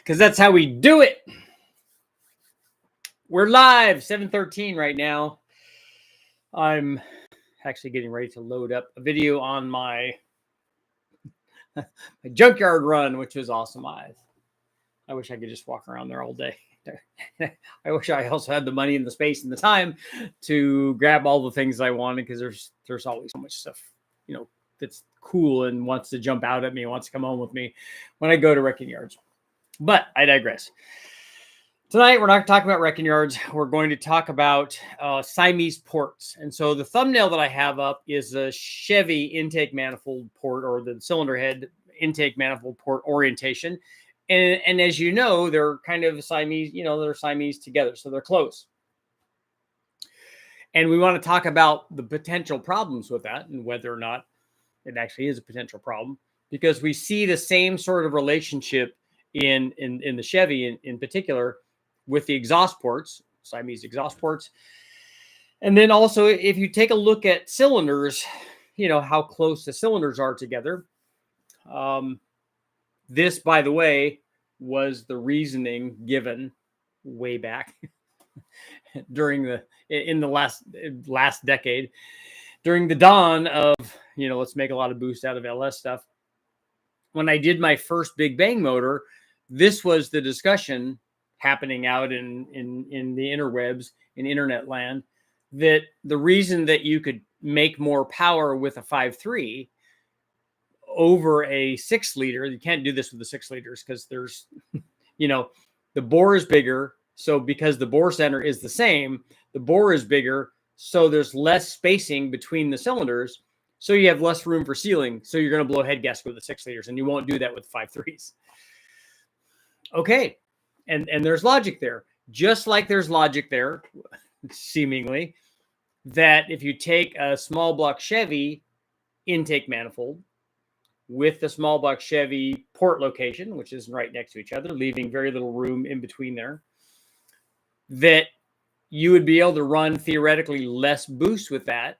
because that's how we do it. We're live, 7:13 right now. I'm actually getting ready to load up a video on my junkyard run, which was awesome. I wish I could just walk around there all day. I wish I also had the money and the space and the time to grab all the things I wanted, because there's always so much stuff, that's cool and wants to jump out at me, wants to come home with me when I go to wrecking yards. But I digress. Tonight, we're not talking about wrecking yards. We're going to talk about Siamese ports. And so the thumbnail that I have up is a Chevy intake manifold port, or the cylinder head intake manifold port orientation. And as you know, they're kind of Siamese, they're Siamese together. So they're close. And we want to talk about the potential problems with that and whether or not it actually is a potential problem, because we see the same sort of relationship in the Chevy in particular with the exhaust ports, Siamese exhaust ports. And then also, if you take a look at cylinders, how close the cylinders are together. This, by the way, was the reasoning given way back in the last decade, during the dawn of, let's make a lot of boost out of LS stuff. When I did my first Big Bang motor, this was the discussion happening out in the interwebs, in internet land, that the reason that you could make more power with a 5.3 over a 6-liter, you can't do this with the 6 liters because there's, the bore is bigger. So because the bore center is the same, the bore is bigger. So there's less spacing between the cylinders. So you have less room for sealing. So you're going to blow head gasket with the 6 liters, and you won't do that with 5.3s. Okay. And there's logic there. Just like there's logic there, seemingly, that if you take a small block Chevy intake manifold with the small block Chevy port location, which is right next to each other, leaving very little room in between there, that you would be able to run theoretically less boost with that,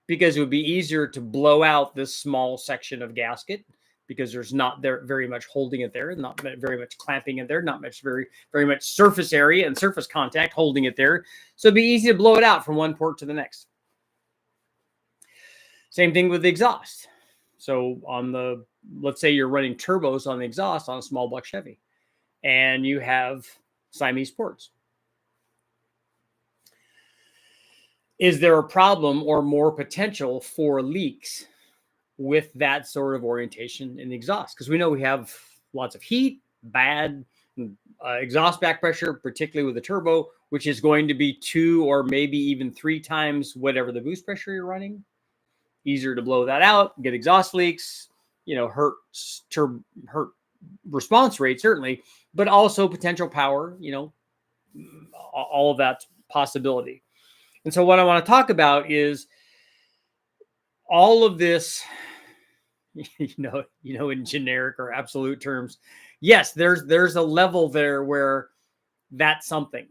because it would be easier to blow out this small section of gasket, because there's not there very much holding it there, not very much clamping it there, not much very much surface area and surface contact holding it there. So it'd be easy to blow it out from one port to the next. Same thing with the exhaust. So let's say you're running turbos on the exhaust on a small block Chevy, and you have Siamese ports. Is there a problem or more potential for leaks with that sort of orientation in the exhaust? Because we know we have lots of heat, bad exhaust back pressure, particularly with the turbo, which is going to be 2 or maybe even 3 times whatever the boost pressure you're running. Easier to blow that out, get exhaust leaks, hurt response rate, certainly, but also potential power, all of that possibility. And so what I want to talk about is all of this, in generic or absolute terms. Yes, there's a level there where that's something.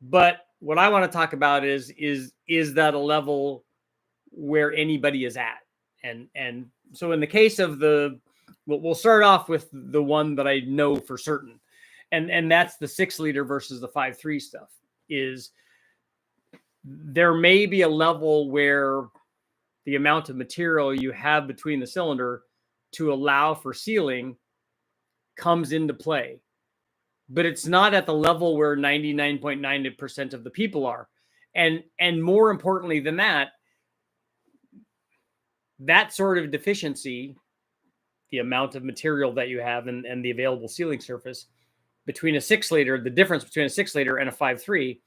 But what I want to talk about is that a level where anybody is at? And so in the case of we'll start off with the one that I know for certain. And that's the 6-liter versus the 5.3 stuff. Is there may be a level where the amount of material you have between the cylinder to allow for sealing comes into play, but it's not at the level where 99.9% of the people are. And more importantly than that sort of deficiency, the amount of material that you have and the available sealing surface between a 6-liter, the difference between a 6-liter and a 5.3,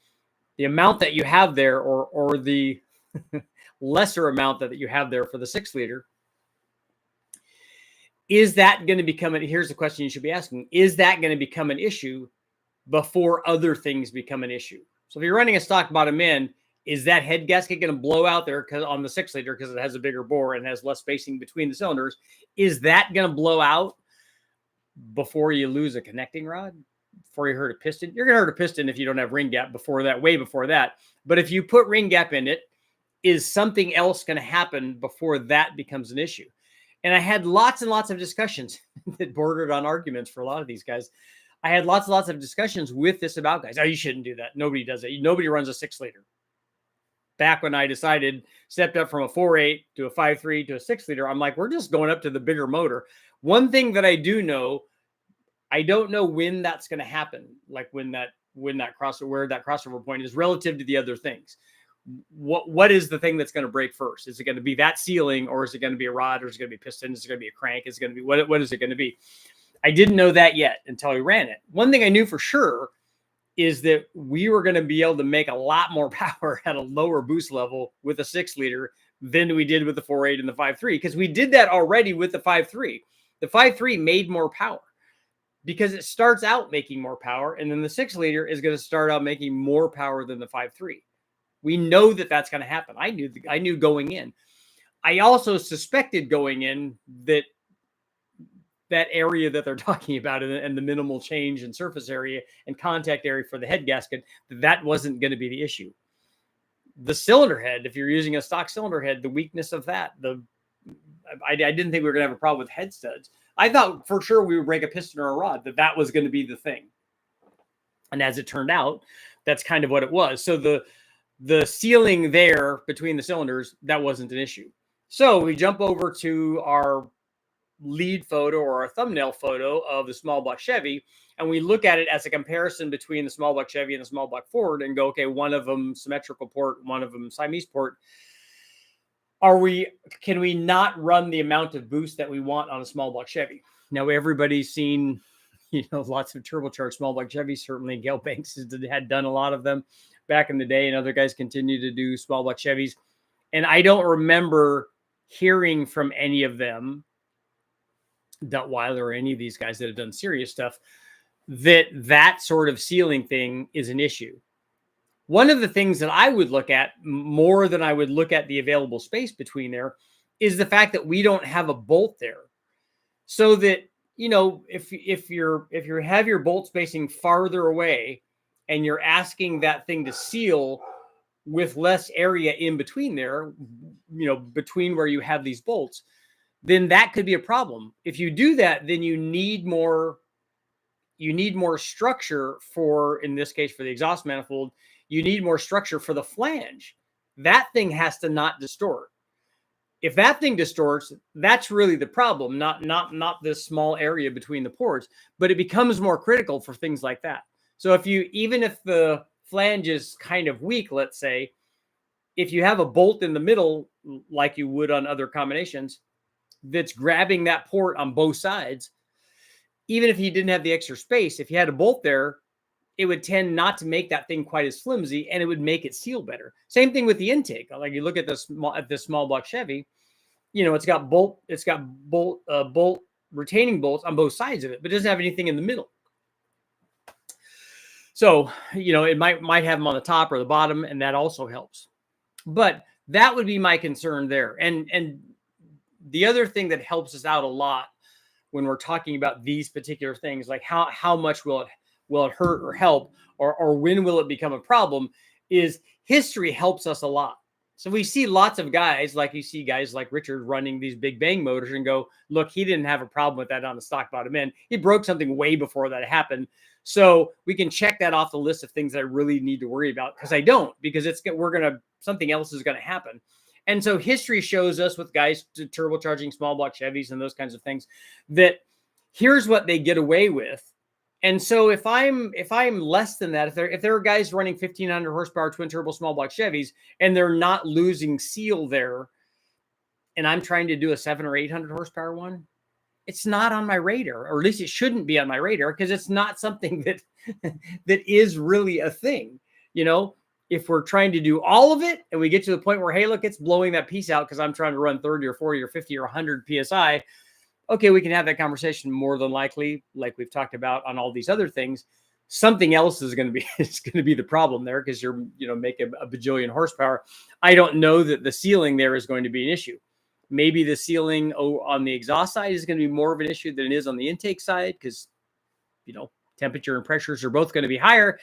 the amount that you have there, or the lesser amount that you have there for the 6-liter, is that going to become here's the question you should be asking: is that going to become an issue before other things become an issue? So if you're running a stock bottom end, is that head gasket going to blow out there on the 6-liter because it has a bigger bore and has less spacing between the cylinders? Is that going to blow out before you lose a connecting rod? Before you hurt a piston? You're going to hurt a piston if you don't have ring gap way before that. But if you put ring gap in it, is something else going to happen before that becomes an issue? And I had lots and lots of discussions that bordered on arguments for a lot of these guys. I had lots and lots of discussions with this about guys. Oh, you shouldn't do that. Nobody does it. Nobody runs a 6-liter. Back when I stepped up from a 4.8 to a 5.3 to a 6-liter, I'm like, we're just going up to the bigger motor. One thing that I do know, I don't know when that's going to happen. Like when that crossover, where that crossover point is relative to the other things. What is the thing that's going to break first? Is it going to be that sealing, or is it going to be a rod, or is it going to be a piston? Is it going to be a crank? Is it going to be what is it going to be? I didn't know that yet until we ran it. One thing I knew for sure is that we were going to be able to make a lot more power at a lower boost level with a 6-liter than we did with the 4.8 and the 5.3, because we did that already with the 5.3. The 5.3 made more power because it starts out making more power, and then the 6-liter is going to start out making more power than the 5.3. We know that that's going to happen. I knew going in. I also suspected going in that area that they're talking about and the minimal change in surface area and contact area for the head gasket, that wasn't going to be the issue. The cylinder head, if you're using a stock cylinder head, the weakness of that, I didn't think we were going to have a problem with head studs. I thought for sure we would break a piston or a rod, that was going to be the thing. And as it turned out, that's kind of what it was. So the sealing there between the cylinders, that wasn't an issue. So we jump over to our lead photo or our thumbnail photo of the small block Chevy, and we look at it as a comparison between the small block Chevy and the small block Ford and go, okay, one of them symmetrical port, one of them Siamese port. Can we not run the amount of boost that we want on a small block Chevy? Now, everybody's seen, lots of turbocharged small block Chevys. Certainly Gail Banks had done a lot of them back in the day, and other guys continue to do small block Chevys. And I don't remember hearing from any of them, Duttweiler or any of these guys that have done serious stuff, that sort of sealing thing is an issue. One of the things that I would look at more than I would look at the available space between there is the fact that we don't have a bolt there. So that, if you have your bolt spacing farther away and you're asking that thing to seal with less area in between there, between where you have these bolts, then that could be a problem. If you do that, then you need more structure for, in this case, for the exhaust manifold, you need more structure for the flange. That thing has to not distort. If that thing distorts, that's really the problem, not this small area between the ports, but it becomes more critical for things like that. So even if the flange is kind of weak, let's say, if you have a bolt in the middle, like you would on other combinations, that's grabbing that port on both sides, even if you didn't have the extra space, if you had a bolt there, it would tend not to make that thing quite as flimsy, and it would make it seal better. Same thing with the intake. Like you look at this small block Chevy, it's got bolt retaining bolts on both sides of it, but it doesn't have anything in the middle. So, it might have them on the top or the bottom, and that also helps. But that would be my concern there. And the other thing that helps us out a lot when we're talking about these particular things, like how much will it hurt or help, or when will it become a problem, is history helps us a lot. So we see lots of guys, like you see guys like Richard running these big bang motors and go, look, he didn't have a problem with that on the stock bottom end. He broke something way before that happened. So we can check that off the list of things that I really need to worry about, because I don't, because something else is going to happen. And so history shows us with guys turbocharging small block Chevys and those kinds of things, that here's what they get away with. And so if I'm less than that, if there are guys running 1,500 horsepower twin turbo small block Chevys and they're not losing seal there, and I'm trying to do a 700 or 800 horsepower one, it's not on my radar, or at least it shouldn't be on my radar, because it's not something that is really a thing. If we're trying to do all of it and we get to the point where, hey, look, it's blowing that piece out because I'm trying to run 30 or 40 or 50 or 100 PSI, okay, we can have that conversation. More than likely, like we've talked about on all these other things, something else is going to be the problem there, because you're, making a bajillion horsepower. I don't know that the sealing there is going to be an issue. Maybe the sealing on the exhaust side is going to be more of an issue than it is on the intake side, because, temperature and pressures are both going to be higher.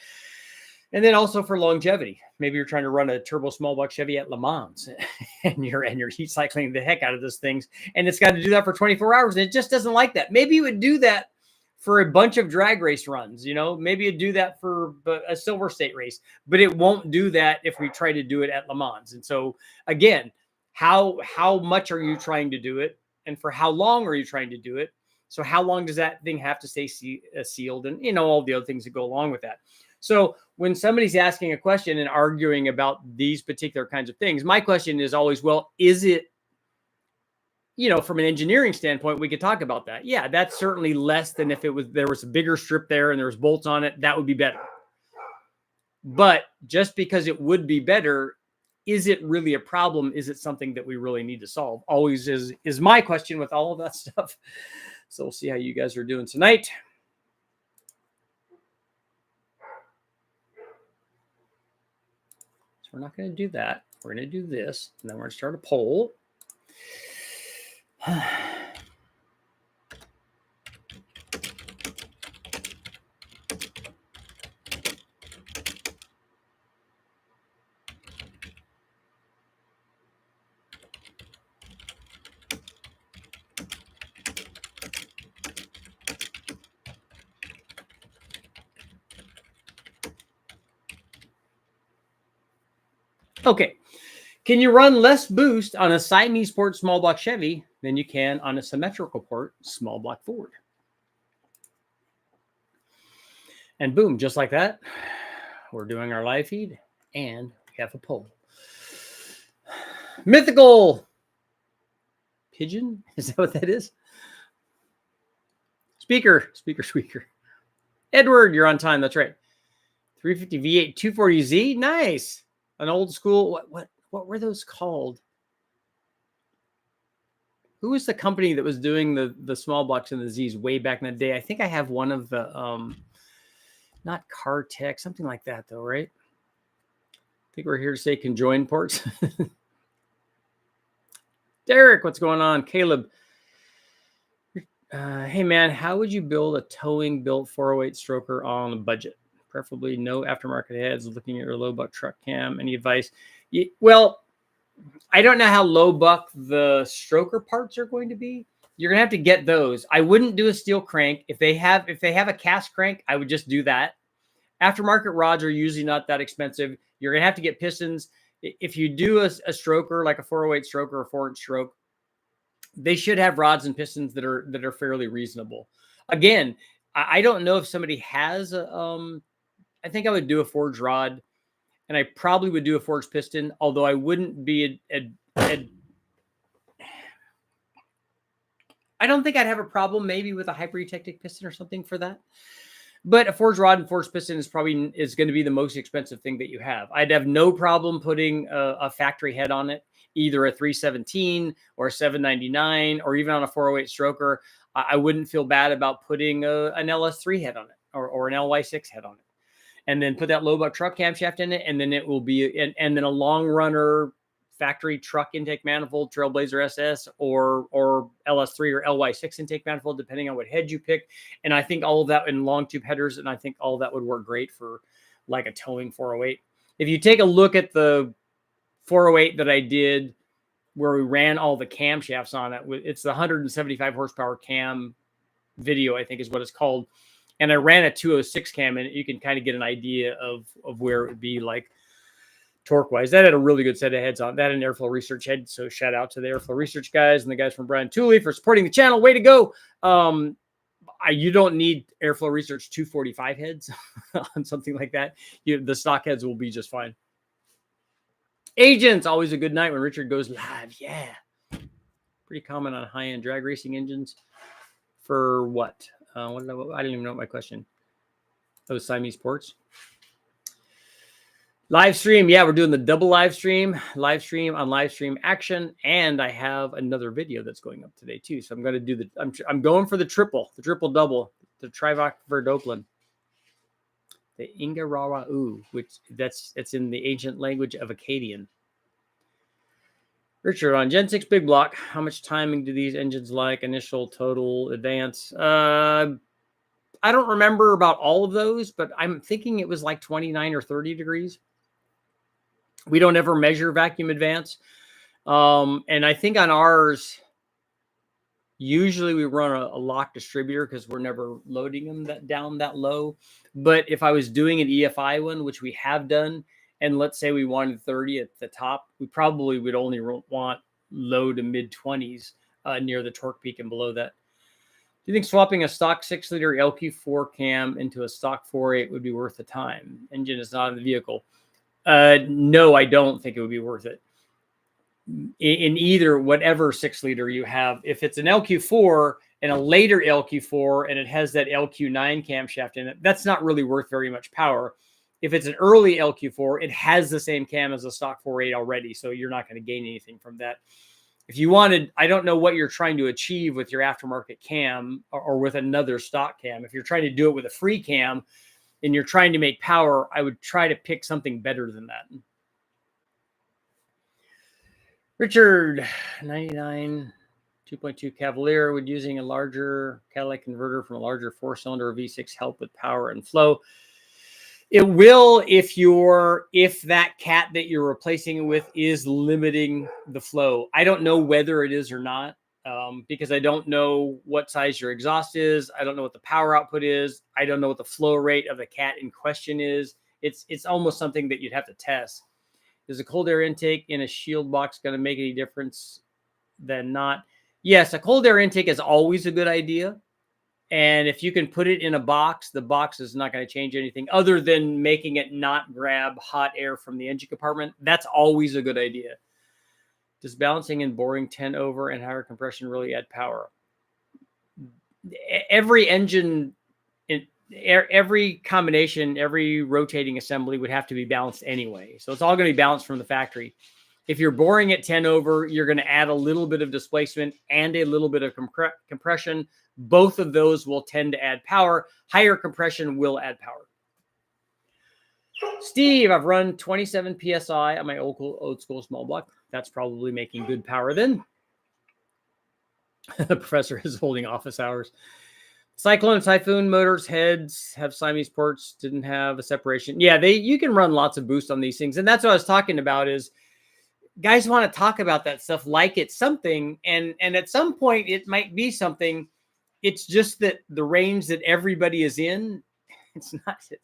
And then also for longevity, maybe you're trying to run a turbo small block Chevy at Le Mans and you're heat cycling the heck out of those things. And it's got to do that for 24 hours. And it just doesn't like that. Maybe you would do that for a bunch of drag race runs, maybe you'd do that for a Silver State race, but it won't do that if we try to do it at Le Mans. And so again, how much are you trying to do it? And for how long are you trying to do it? So how long does that thing have to stay sealed? And, all the other things that go along with that. So when somebody's asking a question and arguing about these particular kinds of things, my question is always, well, is it, from an engineering standpoint, we could talk about that. Yeah, that's certainly less than if there was a bigger strip there and there was bolts on it. That would be better. But just because it would be better, is it really a problem? Is it something that we really need to solve? Always is my question with all of that stuff. So we'll see how you guys are doing tonight. So we're not going to do that. We're going to do this, and then we're going to start a poll. Okay. Can you run less boost on a Siamese port small block Chevy than you can on a symmetrical port small block Ford? And boom, just like that, we're doing our live feed and we have a poll. Mythical Pigeon, is that what that is? Speaker. Edward, you're on time. That's right. 350 V8 240Z, nice. An old school. What were those called? Who was the company that was doing the small blocks and the Z's way back in the day? I think I have one of the not Car Tech, something like that though, right? I think we're here to say conjoined ports. Derek, what's going on? Caleb. Hey man, how would you build a towing built 408 stroker on a budget? Preferably no aftermarket heads, looking at your low buck truck cam. Any advice? Well, I don't know how low buck the stroker parts are going to be. You're gonna have to get those. I wouldn't do a steel crank. If they have a cast crank, I would just do that. Aftermarket rods are usually not that expensive. You're gonna have to get pistons. If you do a stroker like a 408 stroker or 4-inch stroke, they should have rods and pistons that are fairly reasonable. Again, I don't know if somebody has I think I would do a forged rod, and I probably would do a forged piston, although I wouldn't be I don't think I'd have a problem maybe with a hyper-eutectic piston or something for that. But a forged rod and forged piston is going to be the most expensive thing that you have. I'd have no problem putting a factory head on it, either a 317 or a 799, or even on a 408 stroker. I wouldn't feel bad about putting an LS3 head on it or an LY6 head on it. And then put that low buck truck camshaft in it, and then it will be, and then a long runner factory truck intake manifold, Trailblazer SS, or LS3 or LY6 intake manifold, depending on what head you pick. And I think all of that in long tube headers, and I think all of that would work great for like a towing 408. If you take a look at the 408 that I did, where we ran all the camshafts on it, it's the 175 horsepower cam video, I think is what it's called. And I ran a 206 cam, and you can kind of get an idea of where it would be like torque-wise. That had a really good set of heads on that, and Airflow Research head. So shout out to the Airflow Research guys and the guys from Brian Tooley for supporting the channel. Way to go. You don't need Airflow Research 245 heads on something like that. The stock heads will be just fine. Agents, always a good night when Richard goes live. Yeah. Pretty common on high-end drag racing engines. For what? I didn't even know my question. Those Siamese ports. Live stream. Yeah, we're doing the double live stream on live stream action. And I have another video that's going up today too. So I'm going to do I'm going for the triple double, the Trivak Verdoppeln. The Ingarawa, which it's in the ancient language of Akkadian. Richard, on Gen 6 big block, how much timing do these engines like? Initial, total, advance? I don't remember about all of those, but I'm thinking it was like 29 or 30 degrees. We don't ever measure vacuum advance. And I think on ours, usually we run a lock distributor because we're never loading them down that low. But if I was doing an EFI one, which we have done, and let's say we wanted 30 at the top, we probably would only want low to mid 20s near the torque peak and below that. Do you think swapping a stock 6-liter LQ4 cam into a stock 4.8 would be worth the time? Engine is not in the vehicle. No, I don't think it would be worth it. In either whatever 6-liter you have, if it's an LQ4 and a later LQ4 and it has that LQ9 camshaft in it, that's not really worth very much power. If it's an early LQ4, it has the same cam as a stock 4.8 already, so you're not going to gain anything from that. If you wanted, I don't know what you're trying to achieve with your aftermarket cam or with another stock cam. If you're trying to do it with a free cam and you're trying to make power, I would try to pick something better than that. Richard, 99, 2.2 Cavalier, would using a larger catalytic converter from a larger 4-cylinder V6 help with power and flow? It will if that cat that you're replacing it with is limiting the flow. I don't know whether it is or not because I don't know what size your exhaust is. I don't know what the power output is. I don't know what the flow rate of the cat in question is. It's almost something that you'd have to test. Is a cold air intake in a shield box going to make any difference than not? Yes, a cold air intake is always a good idea. And if you can put it in a box, the box is not going to change anything other than making it not grab hot air from the engine compartment. That's always a good idea. Does balancing and boring 10 over and higher compression really add power? Every engine, every combination, every rotating assembly would have to be balanced anyway. So it's all going to be balanced from the factory. If you're boring at 10 over, you're going to add a little bit of displacement and a little bit of compression. Both of those will tend to add power. Higher compression will add power. Steve, I've run 27 PSI on my old school small block. That's probably making good power then. The professor is holding office hours. Cyclone and Typhoon motors heads have Siamese ports, didn't have a separation. Yeah, you can run lots of boost on these things. And that's what I was talking about is guys want to talk about that stuff like it's something. And at some point it might be something. It's just that the range that everybody is in, it's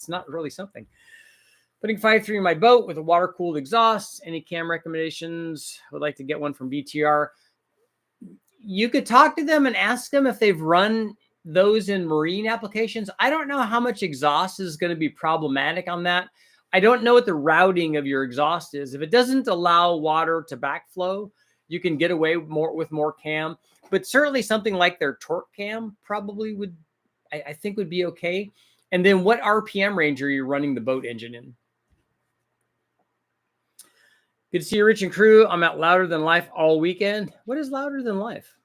not really something. Putting 5.3 in my boat with a water-cooled exhaust. Any cam recommendations? Would like to get one from BTR. You could talk to them and ask them if they've run those in marine applications. I don't know how much exhaust is going to be problematic on that. I don't know what the routing of your exhaust is. If it doesn't allow water to backflow, you can get away with more cam. But certainly something like their torque cam probably would, I think would be okay. And then what RPM range are you running the boat engine in? Good to see you, Rich and crew. I'm at Louder Than Life all weekend. What is Louder Than Life?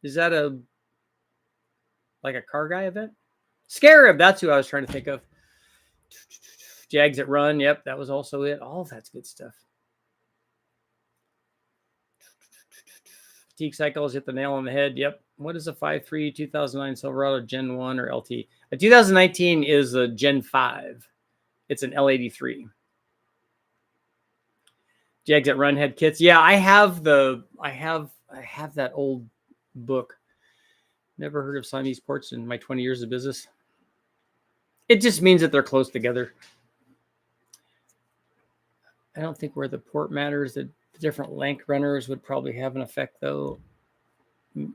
Is that like a car guy event? Scarab, that's who I was trying to think of. Jags that run. Yep, that was also it. All of that's good stuff. Fatigue cycles hit the nail on the head. Yep. What is a 5.3 2009 Silverado Gen 1 or LT? A 2019 is a Gen 5. It's an L83. Jags that run head kits. Yeah, I have that old book. Never heard of Siamese ports in my 20 years of business. It just means that they're close together. I don't think where the port matters. The different length runners would probably have an effect, though.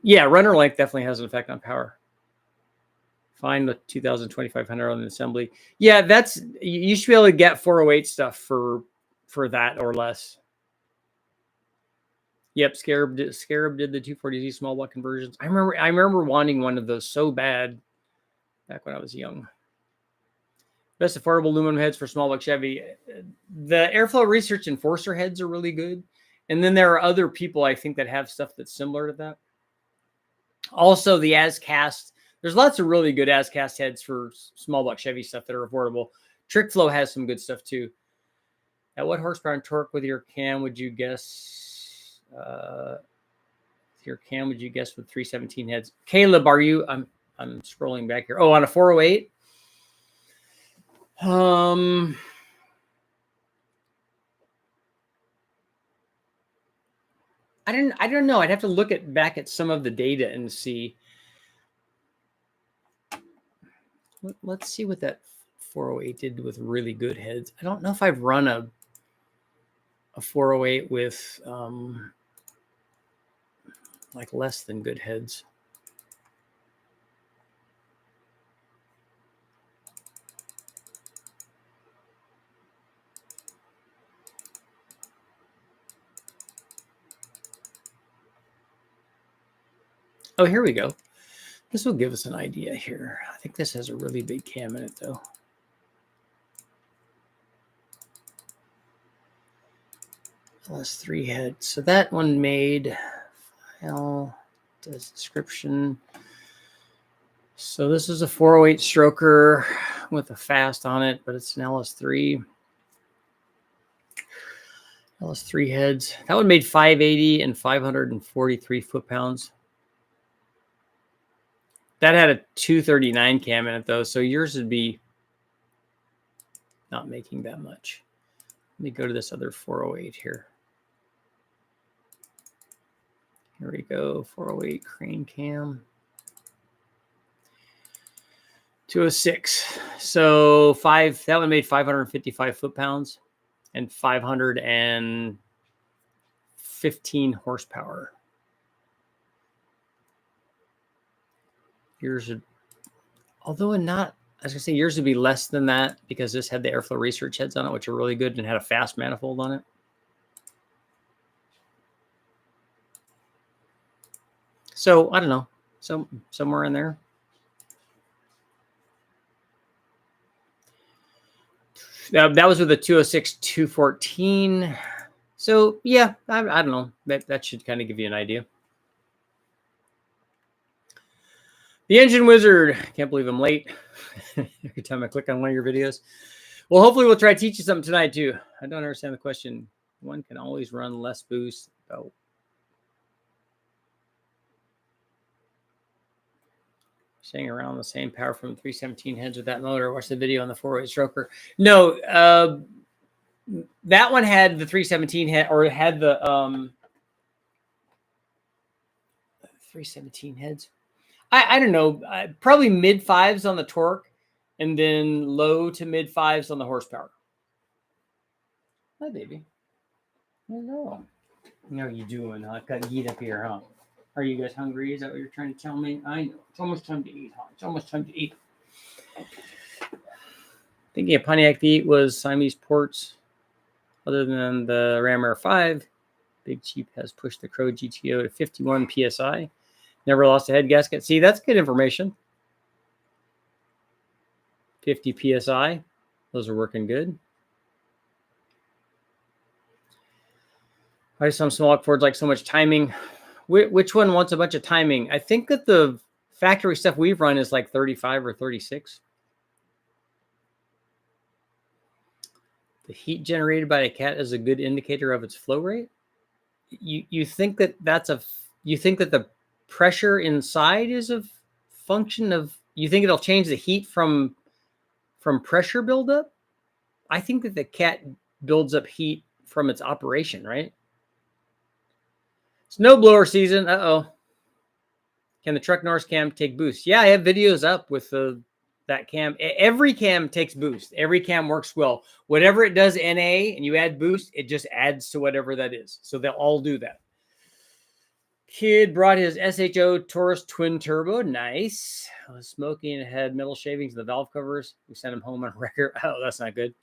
Yeah, runner length definitely has an effect on power. Find the 2000-2500 on the assembly. Yeah, you should be able to get 408 stuff for that or less. Yep, Scarab did the 240Z small block conversions. I remember wanting one of those so bad back when I was young. Best affordable aluminum heads for small block Chevy. The Airflow Research Enforcer heads are really good. And then there are other people, I think, that have stuff that's similar to that. Also, the As-Cast. There's lots of really good As-Cast heads for small block Chevy stuff that are affordable. TrickFlow has some good stuff, too. At what horsepower and torque with your cam would you guess? With 317 heads? Caleb, are you? I'm scrolling back here. Oh, on a 408. I don't know. I'd have to look back at some of the data and see. Let's see what that 408 did with really good heads. I don't know if I've run a 408 with like less than good heads. Oh, here we go. This will give us an idea here. I think this has a really big cam in it, though. LS3 head. So that one made file, does description. So this is a 408 stroker with a fast on it, but it's an LS3. LS3 heads. That one made 580 and 543 foot-pounds. That had a 239 cam in it, though, so yours would be not making that much. Let me go to this other 408 here. Here we go, 408 crane cam. 206. So that one made 555 foot-pounds and 515 horsepower. Yours would, although not, I was gonna say yours would be less than that because this had the airflow research heads on it, which are really good and had a fast manifold on it. So I don't know, somewhere in there. That was with a 206 214. So yeah, I don't know. That should kind of give you an idea. The Engine Wizard. Can't believe I'm late. Every time I click on one of your videos. Well, hopefully we'll try to teach you something tonight too. I don't understand the question. One can always run less boost. Oh. Staying around the same power from 317 heads with that motor. Watch the video on the 408 stroker. No, that one had the 317 head, or had the 317 heads. I don't know, probably mid fives on the torque and then low to mid fives on the horsepower. Hi, baby. Hello. How are you doing? I've got to eat up here, huh? Are you guys hungry? Is that what you're trying to tell me? I know. It's almost time to eat, huh? It's almost time to eat. Thinking a Pontiac V8 was Siamese ports other than the Ram Air 5. Big Cheap has pushed the Crow GTO to 51 PSI. Never lost a head gasket. See, that's good information. 50 PSI. Those are working good. Why do some small Fords like so much timing? Which one wants a bunch of timing? I think that the factory stuff we've run is like 35 or 36. The heat generated by a cat is a good indicator of its flow rate. You think that you think that the pressure inside is a function of, you think it'll change the heat from pressure buildup? I think that the cat builds up heat from its operation, right? Snowblower season. Uh-oh. Can the truck Norris cam take boost? Yeah, I have videos up with that cam. Every cam takes boost. Every cam works well. Whatever it does NA and you add boost, it just adds to whatever that is. So they'll all do that. Kid brought his SHO Taurus twin turbo. Nice. I was smoking and had metal shavings in the valve covers. We sent him home on record. Oh, that's not good.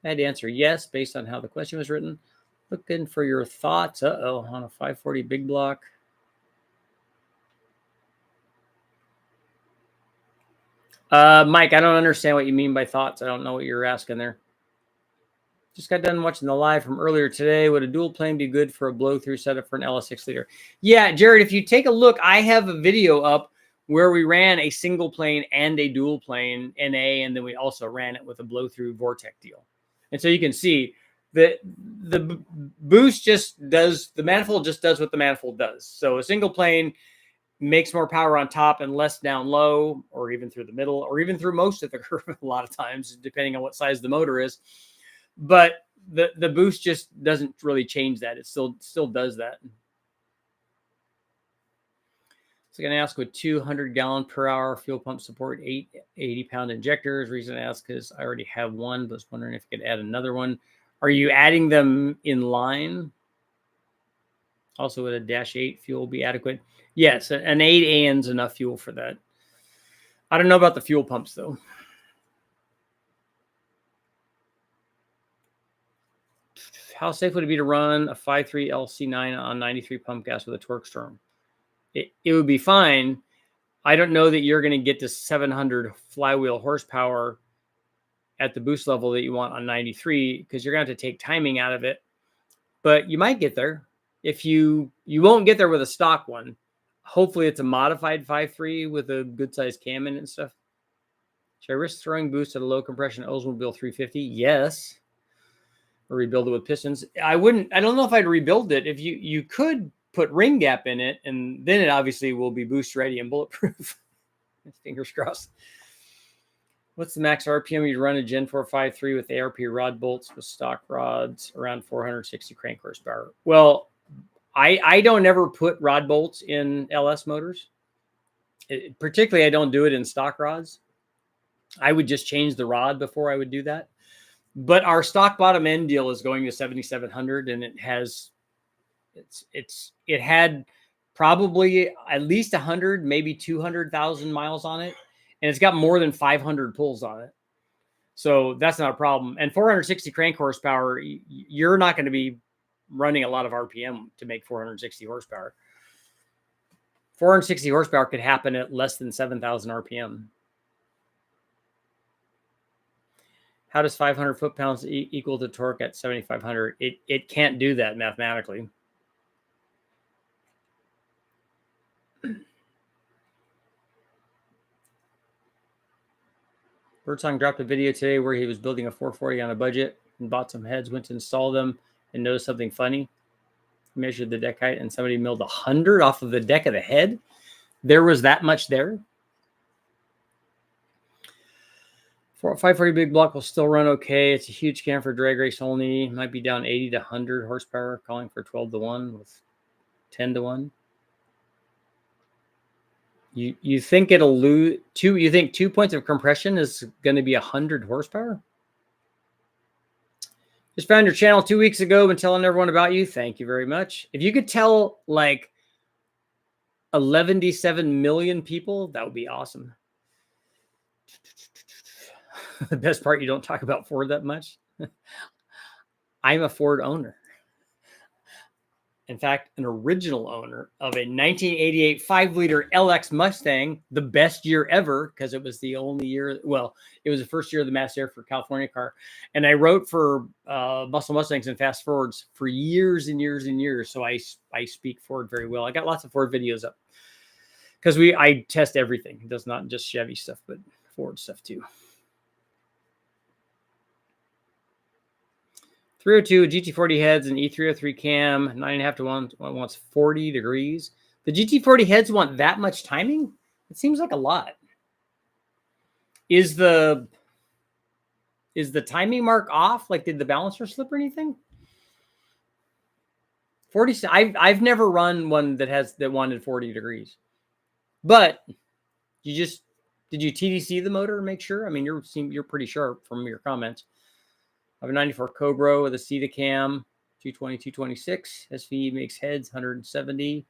I had to answer yes based on how the question was written. Looking for your thoughts. Uh-oh, on a 540 big block. Mike, I don't understand what you mean by thoughts. I don't know what you're asking there. Just got done watching the live from earlier today. Would a dual plane be good for a blow-through setup for an LS6 liter? Yeah, Jared, if you take a look, I have a video up where we ran a single plane and a dual plane NA, and then we also ran it with a blow-through Vortec deal. And so you can see that the boost just does, the manifold just does what the manifold does. So a single plane makes more power on top and less down low, or even through the middle, or even through most of the curve a lot of times, depending on what size the motor is. But the boost just doesn't really change that. It still does that. So I'm going to ask, with 200 gallon per hour fuel pump support, 80-pound injectors. Reason I ask is I already have one, but was wondering if I could add another one. Are you adding them in line? Also, would a -8 fuel be adequate? Yes, an 8 AN is enough fuel for that. I don't know about the fuel pumps, though. How safe would it be to run a 5.3 LC9 on 93 pump gas with a torque storm? It would be fine. I don't know that you're going to get to 700 flywheel horsepower at the boost level that you want on 93, because you're going to have to take timing out of it. But you might get there. If you won't get there with a stock one. Hopefully it's a modified 5.3 with a good sized cam in it and stuff. Should I risk throwing boost at a low compression Oldsmobile 350? Yes. Or rebuild it with pistons. I wouldn't. I don't know if I'd rebuild it. If you could put ring gap in it, and then it obviously will be boost ready and bulletproof. Fingers crossed. What's the max RPM you'd run a Gen 4 5.3 with ARP rod bolts with stock rods around 460 crank horsepower? Well, I don't ever put rod bolts in LS motors. Particularly, I don't do it in stock rods. I would just change the rod before I would do that. But our stock bottom end deal is going to 7,700, and it had probably at least 100, maybe 200,000 miles on it, and it's got more than 500 pulls on it. So that's not a problem. And 460 crank horsepower, you're not going to be running a lot of RPM to make 460 horsepower. 460 horsepower could happen at less than 7,000 RPM. How does 500 foot-pounds equal to torque at 7,500? It can't do that mathematically. Birdsong dropped a video today where he was building a 440 on a budget and bought some heads, went to install them, and noticed something funny. He measured the deck height, and somebody milled 100 off of the deck of the head. There was that much there. 540 big block will still run okay. It's a huge cam for drag race only. Might be down 80 to 100 horsepower, calling for 12 to 1 with 10 to 1. You think it'll lose two? You think 2 points of compression is going to be 100 horsepower? Just found your channel 2 weeks ago. Been telling everyone about you. Thank you very much. If you could tell like 11.7 million people, that would be awesome. The best part, you don't talk about Ford that much. I'm a Ford owner. In fact, an original owner of a 1988 5-liter LX Mustang, the best year ever, because it was the only year, well, it was the first year of the Mass Air for California car. And I wrote for Muscle Mustangs and Fast Fords for years and years and years. So I speak Ford very well. I got lots of Ford videos up because I test everything. It does not just Chevy stuff, but Ford stuff too. 302 GT40 heads and E303 cam, 9.5 to 1 wants 40 degrees. The GT40 heads want that much timing? It seems like a lot. Is the timing mark off? Like, did the balancer slip or anything? 40. I've never run one that wanted 40 degrees. But did you TDC the motor and make sure? I mean, you're pretty sharp from your comments. I have a 94 Cobra with a CETA cam, 220, 226. SV makes heads, 170.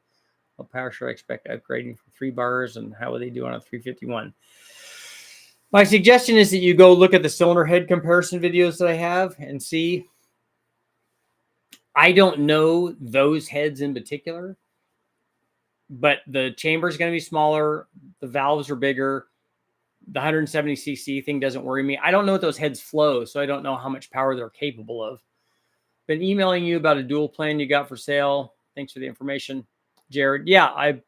What power should I expect upgrading from 3 bars, and how would they do on a 351? My suggestion is that you go look at the cylinder head comparison videos that I have and see. I don't know those heads in particular, but the chamber is going to be smaller. The valves are bigger. The 170cc thing doesn't worry me. I don't know what those heads flow, so I don't know how much power they're capable of. Been emailing you about a dual plan you got for sale. Thanks for the information, Jared. Yeah, I'm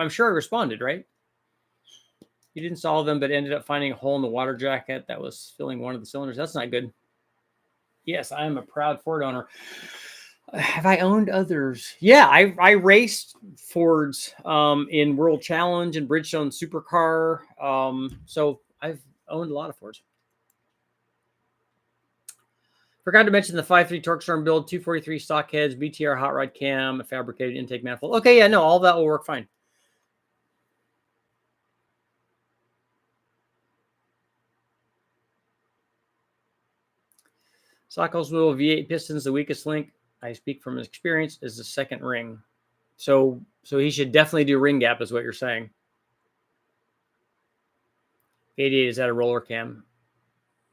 sure I responded, right? You didn't solve them, but ended up finding a hole in the water jacket that was filling one of the cylinders. That's not good. Yes, I am a proud Ford owner. Have I owned others? Yeah, I raced Fords in World Challenge and Bridgestone Supercar. So I've owned a lot of Fords. Forgot to mention the 5.3 torque storm build, 243 stock heads, BTR hot rod cam, a fabricated intake manifold. Okay, yeah, no, all that will work fine. Sockles wheel V8 pistons, the weakest link. I speak from experience, is the second ring. So he should definitely do ring gap, is what you're saying. 88 is that a roller cam?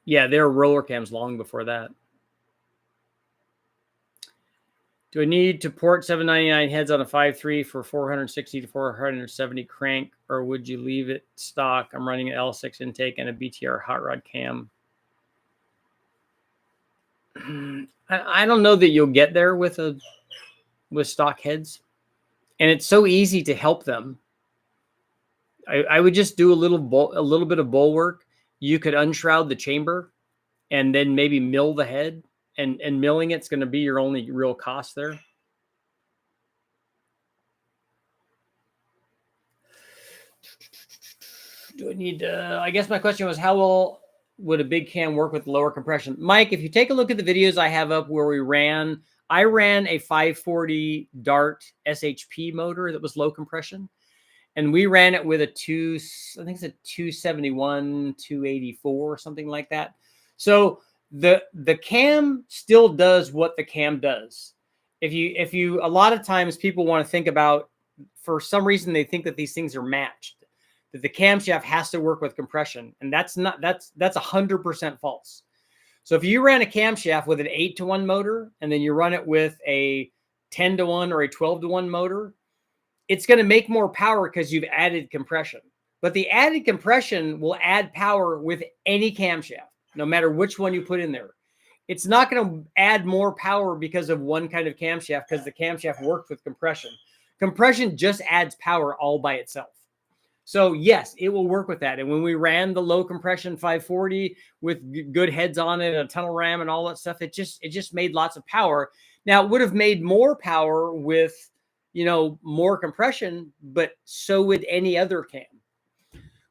Yeah, there were roller cams long before that. Do I need to port 799 heads on a 5.3 for 460 to 470 crank, or would you leave it stock? I'm running an L6 intake and a BTR hot rod cam. I don't know that you'll get there with stock heads, and it's so easy to help them. I would just do a little bit of bowl work. You could unshroud the chamber, and then maybe mill the head, and milling it's going to be your only real cost there. Do I need to, I guess my question was, how well would a big cam work with lower compression? Mike, if you take a look at the videos I have up where I ran a 540 Dart SHP motor that was low compression, and we ran it with I think it's a 271, 284, something like that. So the cam still does what the cam does. If you a lot of times people want to think about, for some reason they think that these things are matched, that the camshaft has to work with compression, and that's 100% false. So if you ran a camshaft with an 8-to-1 motor and then you run it with a 10-to-1 or a 12-to-1 motor, it's going to make more power because you've added compression. But the added compression will add power with any camshaft, no matter which one you put in there. It's not going to add more power because of one kind of camshaft, because the camshaft works with compression. Compression just adds power all by itself. So yes, it will work with that. And when we ran the low compression 540 with good heads on it, a tunnel ram and all that stuff, it just made lots of power. Now it would have made more power with, more compression, but so would any other cam.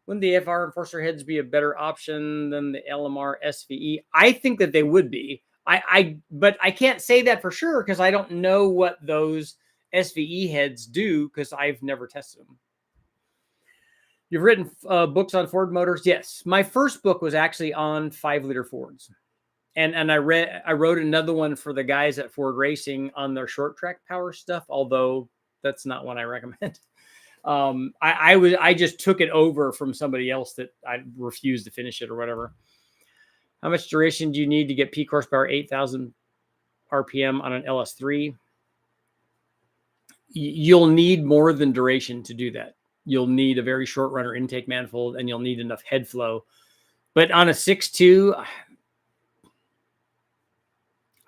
Wouldn't the FR Enforcer heads be a better option than the LMR SVE? I think that they would be. But I can't say that for sure because I don't know what those SVE heads do because I've never tested them. You've written books on Ford motors? Yes. My first book was actually on 5-liter Fords. And I wrote another one for the guys at Ford Racing on their short track power stuff, although that's not one I recommend. I just took it over from somebody else that I refused to finish it or whatever. How much duration do you need to get peak horsepower 8,000 RPM on an LS3? You'll need more than duration to do that. You'll need a very short runner intake manifold, and you'll need enough head flow. But on a 6.2,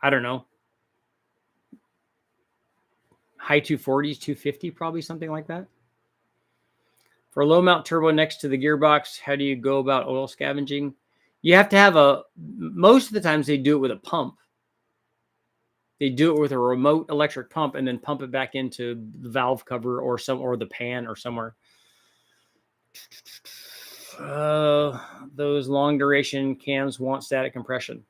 I don't know, high 240s, 250, probably something like that. For a low mount turbo next to the gearbox, how do you go about oil scavenging? You have to have most of the times they do it with a pump. They do it with a remote electric pump and then pump it back into the valve cover or the pan or somewhere. Those long duration cams want static compression.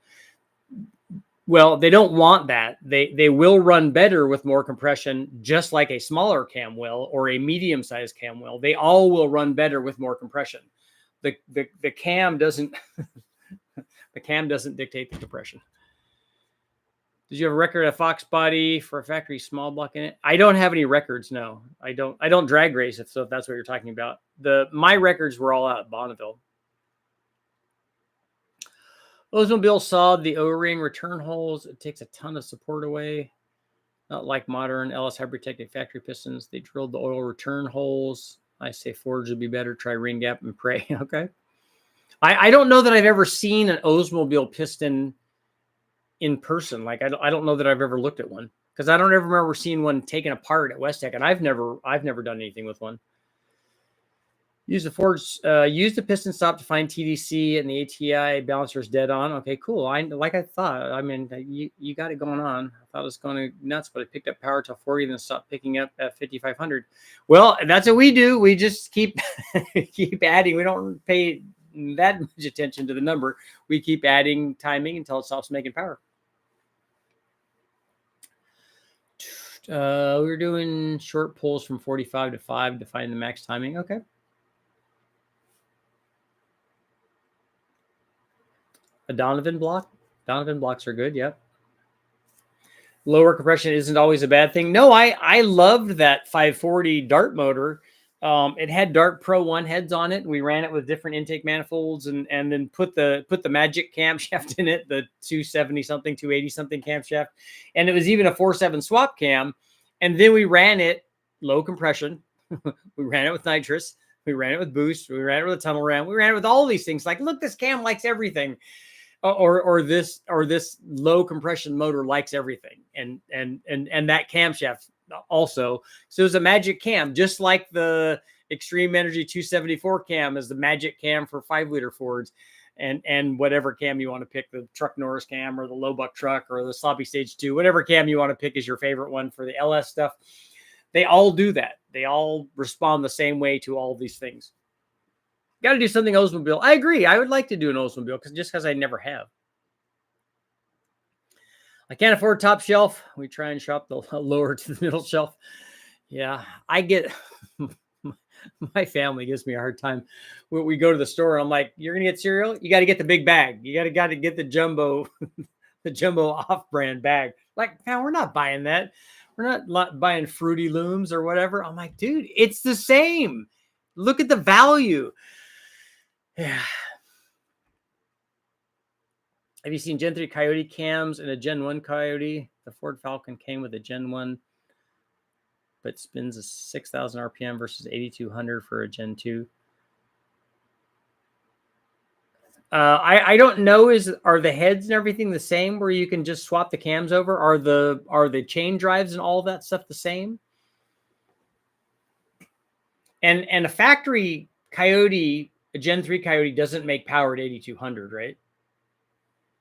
Well, they don't want that. They will run better with more compression, just like a smaller cam will or a medium-sized cam will. They all will run better with more compression. The cam doesn't the cam doesn't dictate the compression. Did you have a record of Fox body for a factory small block in it? I don't have any records. No, I don't drag race if that's what you're talking about. My records were all out at Bonneville. Oldsmobile sawed the O-ring return holes. It takes a ton of support away. Not like modern LS hybrid technic factory pistons. They drilled the oil return holes. I say Fords would be better. Try ring gap and pray. Okay. I don't know that I've ever seen an Oldsmobile piston in person. Like I don't know that I've ever looked at one because I don't ever remember seeing one taken apart at West Tech, and I've never done anything with one. Use the piston stop to find TDC, and the ATI balancer is dead on. Okay, cool. Like I thought. I mean, you got it going on. I thought it was going nuts, but it picked up power till 40, then stopped picking up at 5,500. Well, that's what we do. We just keep keep adding. We don't pay that much attention to the number. We keep adding timing until it stops making power. We were doing short pulls from 45 to 5 to find the max timing. Okay. A Donovan block. Donovan blocks are good. Yep. Lower compression isn't always a bad thing. No, I loved that 540 Dart motor. It had Dart Pro 1 heads on it. We ran it with different intake manifolds, and then put the Magic camshaft in it, the 270 something, 280 something camshaft, and it was even a 4.7 swap cam. And then we ran it low compression. We ran it with nitrous. We ran it with boost. We ran it with a tunnel ram. We ran it with all these things. Like, look, this cam likes everything. Or this low compression motor likes everything, and that camshaft also. So it was a Magic cam, just like the Extreme Energy 274 cam is the Magic cam for 5-liter Fords, and whatever cam you want to pick, the Truck Norris cam or the low buck truck or the Sloppy Stage 2, whatever cam you want to pick is your favorite one for the LS stuff. They all do that. They all respond the same way to all these things. Got to do something Oldsmobile. I agree. I would like to do an Oldsmobile because I never have. I can't afford top shelf. We try and shop the lower to the middle shelf. Yeah, I get my family gives me a hard time when we go to the store. I'm like, you're gonna get cereal? You got to get the big bag. You got to get the jumbo, the jumbo off-brand bag. Like, man, we're not buying that. We're not buying Fruity Looms or whatever. I'm like, dude, it's the same. Look at the value. Yeah. Have you seen Gen 3 Coyote cams and a Gen 1 Coyote? The Ford Falcon came with a Gen 1, but spins a 6,000 RPM versus 8,200 for a Gen 2. I don't know. Are the heads and everything the same where you can just swap the cams over? Are the chain drives and all that stuff the same? And a factory Coyote, a Gen 3 Coyote, doesn't make power at 8,200, right?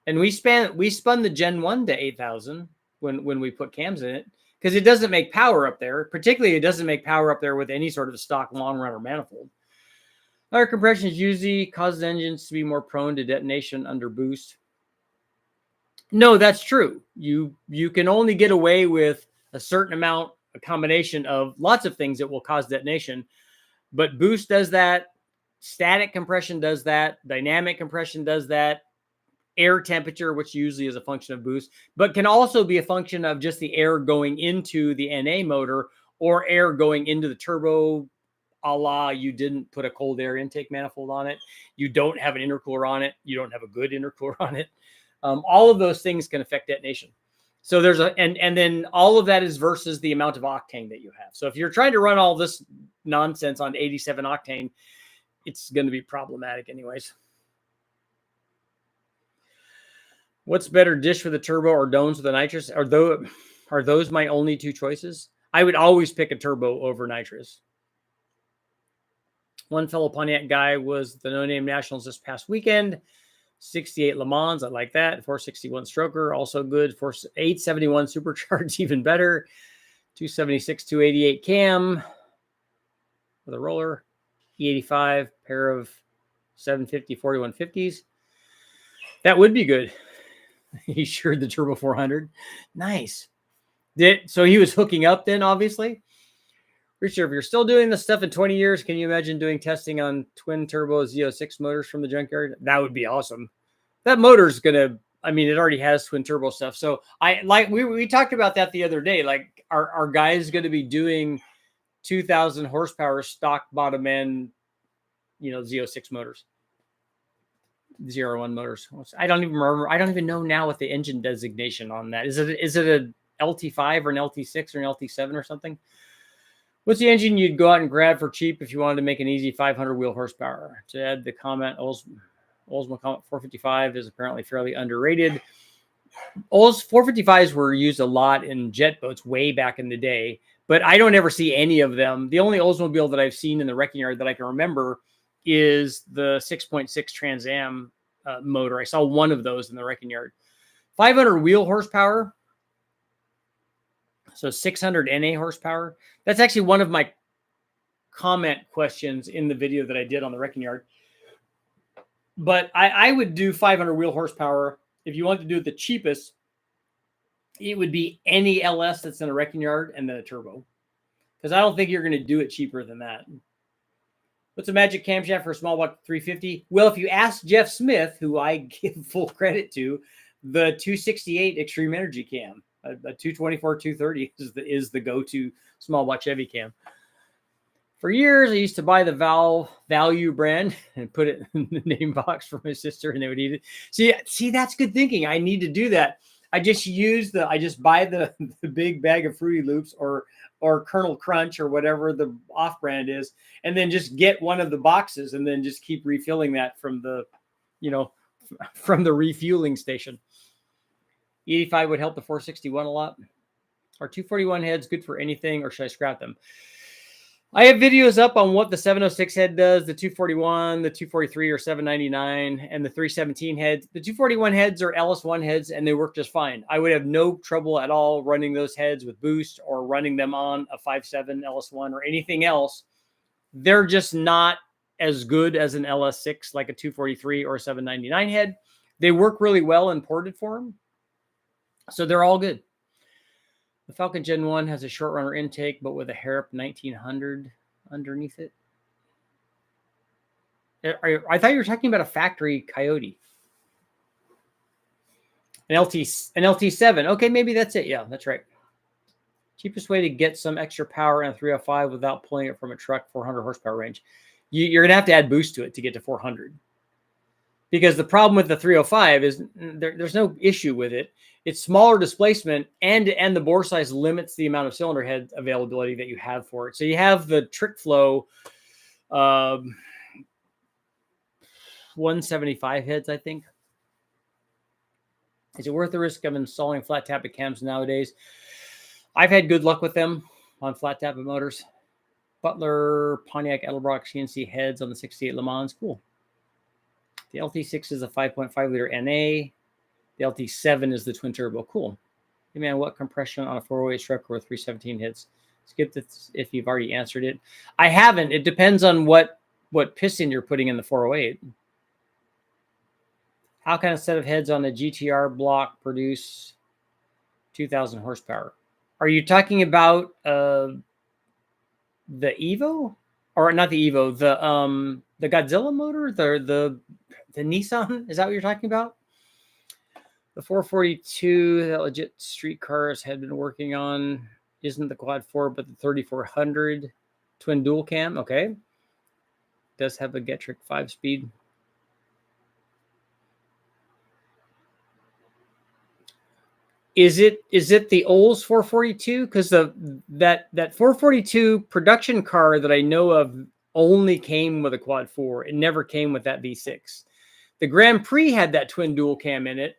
And we spun the Gen 1 to 8,000 when we put cams in it, because it doesn't make power up there. Particularly, it doesn't make power up there with any sort of stock long runner manifold. Higher compression usually causes engines to be more prone to detonation under boost. No, that's true. You can only get away with a certain amount, a combination of lots of things that will cause detonation. But boost does that. Static compression does that. Dynamic compression does that. Air temperature, which usually is a function of boost, but can also be a function of just the air going into the NA motor or air going into the turbo, a la you didn't put a cold air intake manifold on it. You don't have an intercooler on it. You don't have a good intercooler on it. All of those things can affect detonation. So there's and then all of that is versus the amount of octane that you have. So if you're trying to run all this nonsense on 87 octane, it's going to be problematic anyways. What's better, dish with a turbo or domes with a nitrous? Are those my only two choices? I would always pick a turbo over nitrous. One fellow Pontiac guy was the No Name Nationals this past weekend. 68 Le Mans, I like that. 461 stroker, also good. 871 supercharged, even better. 276, 288 cam with a roller. E85, pair of 750, 4150s. That would be good. He shared the Turbo 400. Nice. So he was hooking up then, obviously. Richard, if you're still doing this stuff in 20 years, can you imagine doing testing on twin turbo Z06 motors from the junkyard? That would be awesome. That motor's gonna, I mean, it already has twin turbo stuff. So we talked about that the other day. Like, are guys going to be doing 2,000 horsepower stock bottom end, Z06 motors? 01 motors. I don't even remember. I don't even know now what the engine designation on that is. It a LT5 or an LT6 or an LT7 or something? What's the engine you'd go out and grab for cheap if you wanted to make an easy 500 wheel horsepower? To add the comment, Oldsmobile comment 455 is apparently fairly underrated. 455s were used a lot in jet boats way back in the day, but I don't ever see any of them. The only Oldsmobile that I've seen in the wrecking yard that I can remember is the 6.6 Trans Am motor. I saw one of those in the wrecking yard. 500 wheel horsepower. So 600 NA horsepower. That's actually one of my comment questions in the video that I did on the wrecking yard. But I would do 500 wheel horsepower. If you want to do it the cheapest, it would be any LS that's in a wrecking yard and then a turbo. Because I don't think you're going to do it cheaper than that. What's a magic camshaft for a small block 350? Well, if you ask Jeff Smith, who I give full credit to, the 268 Extreme Energy cam, a 224, 230 is the go-to small block Chevy cam. For years, I used to buy the Value brand and put it in the name box for my sister, and they would eat it. See, that's good thinking. I need to do that. I just buy the big bag of Fruity Loops or Colonel Crunch or whatever the off brand is, and then just get one of the boxes and then just keep refilling that from the refueling station. 85 would help the 461 a lot. Are 241 heads good for anything, or should I scrap them? I have videos up on what the 706 head does, the 241, the 243 or 799, and the 317 heads. The 241 heads are LS1 heads, and they work just fine. I would have no trouble at all running those heads with boost or running them on a 5.7 LS1 or anything else. They're just not as good as an LS6, like a 243 or a 799 head. They work really well in ported form, so they're all good. The Falcon Gen 1 has a short runner intake, but with a Harrop 1900 underneath it. I thought you were talking about a factory Coyote. An LT7. Okay, maybe that's it. Yeah, that's right. Cheapest way to get some extra power in a 305 without pulling it from a truck, 400 horsepower range. You're going to have to add boost to it to get to 400. Because the problem with the 305 is there's no issue with it. It's smaller displacement, and the bore size limits the amount of cylinder head availability that you have for it. So you have the trick flow 175 heads, I think. Is it worth the risk of installing flat tappet cams nowadays? I've had good luck with them on flat tappet motors. Butler, Pontiac, Edelbrock, CNC heads on the 68 Le Mans. Cool. The LT6 is a 5.5 liter NA. The LT7 is the twin turbo. Cool. Hey man, what compression on a 408 truck or 317 hits? Skip this if you've already answered it. I haven't. It depends on what piston you're putting in the 408. How can a set of heads on a GTR block produce 2,000 horsepower? Are you talking about the Evo? Or not the Evo, the Godzilla motor? The Nissan? Is that what you're talking about? The 442 that legit street cars had been working on isn't the quad 4, but the 3400 twin dual cam. Okay. Does have a Getrick 5-speed. Is it the Olds 442? Because that 442 production car that I know of only came with a quad 4. It never came with that V6. The Grand Prix had that twin dual cam in it,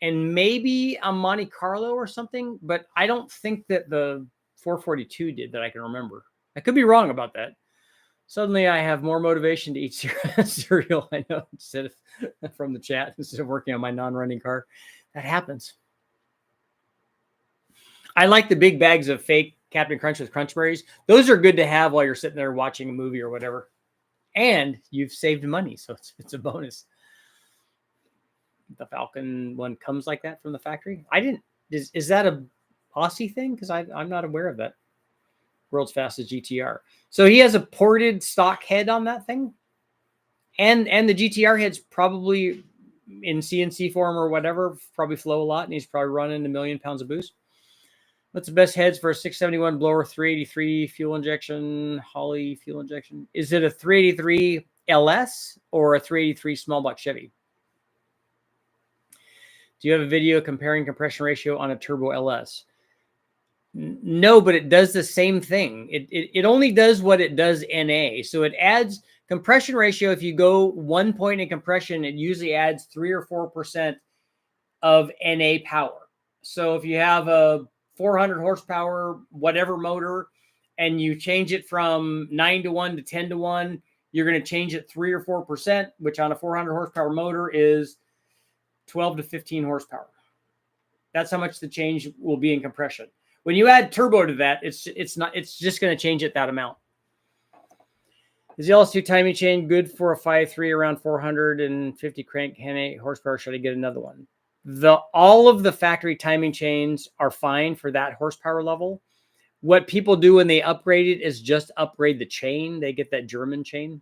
and maybe a Monte Carlo or something, but I don't think that the 442 did, that I can remember. I could be wrong about that. Suddenly I have more motivation to eat cereal, I know, instead of from the chat, instead of working on my non-running car. That happens. I like the big bags of fake Captain Crunch with Crunch Berries. Those are good to have while you're sitting there watching a movie or whatever. And you've saved money, so it's a bonus. The Falcon one comes like that from the factory. I didn't. Is that a Aussie thing? Because I'm not aware of that. World's fastest GTR. So he has a ported stock head on that thing, and the GTR head's probably in CNC form or whatever. Probably flow a lot, and he's probably running 1 million pounds of boost. What's the best heads for a 671 blower 383 fuel injection, Holley fuel injection? Is it a 383 LS or a 383 small block Chevy? Do you have a video comparing compression ratio on a turbo LS? No, but it does the same thing. It only does what it does NA. So it adds compression ratio. If you go 1 point in compression, it usually adds 3 or 4% of NA power. So if you have a 400 horsepower, whatever motor, and you change it from 9-to-1 to 10-to-1, you're going to change it 3 or 4%, which on a 400 horsepower motor is 12 to 15 horsepower. That's how much the change will be in compression. When you add turbo to that, it's just going to change it that amount. Is the LS2 timing chain good for a 5.3 around 450 crank 8 horsepower? Should I get another one? All of the factory timing chains are fine for that horsepower level. What people do when they upgrade it is just upgrade the chain. They get that German chain.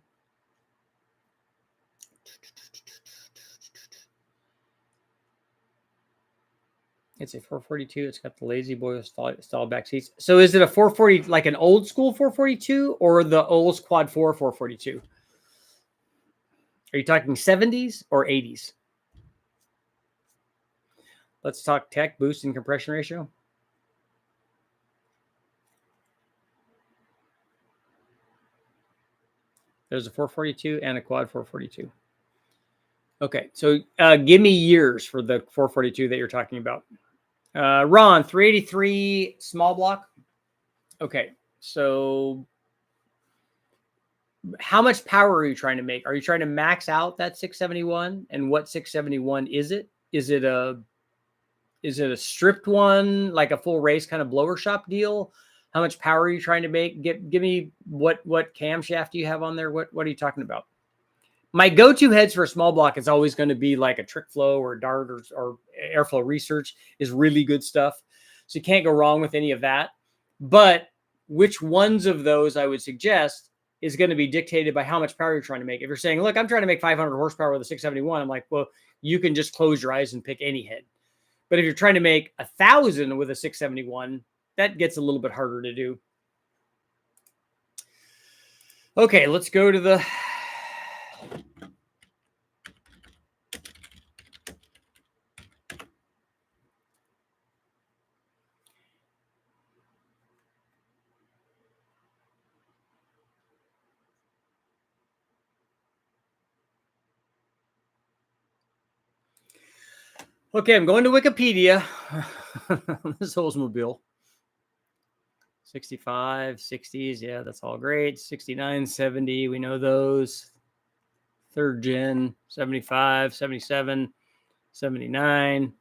It's a 442. It's got the lazy boy style back seats. So is it a 440, like an old school 442 or the old quad 4 442? Are you talking 70s or 80s? Let's talk tech, boost, and compression ratio. There's a 442 and a quad 442. Okay, so give me years for the 442 that you're talking about. Ron, 383 small block. Okay, so how much power are you trying to make? Are you trying to max out that 671? And what 671 is it? Is it a stripped one, like a full race kind of blower shop deal? How much power are you trying to make? Give me what camshaft do you have on there? What are you talking about? My go-to heads for a small block is always going to be like a Trick Flow or Dart or Airflow Research is really good stuff. So you can't go wrong with any of that. But which ones of those I would suggest is going to be dictated by how much power you're trying to make. If you're saying, look, I'm trying to make 500 horsepower with a 671, I'm like, well, you can just close your eyes and pick any head. But if you're trying to make 1,000 with a 671, that gets a little bit harder to do. Okay, let's go to the... Okay, I'm going to Wikipedia. This Oldsmobile. 65, 60s. Yeah, that's all great. 69, 70. We know those. Third gen, 75, 77, 79.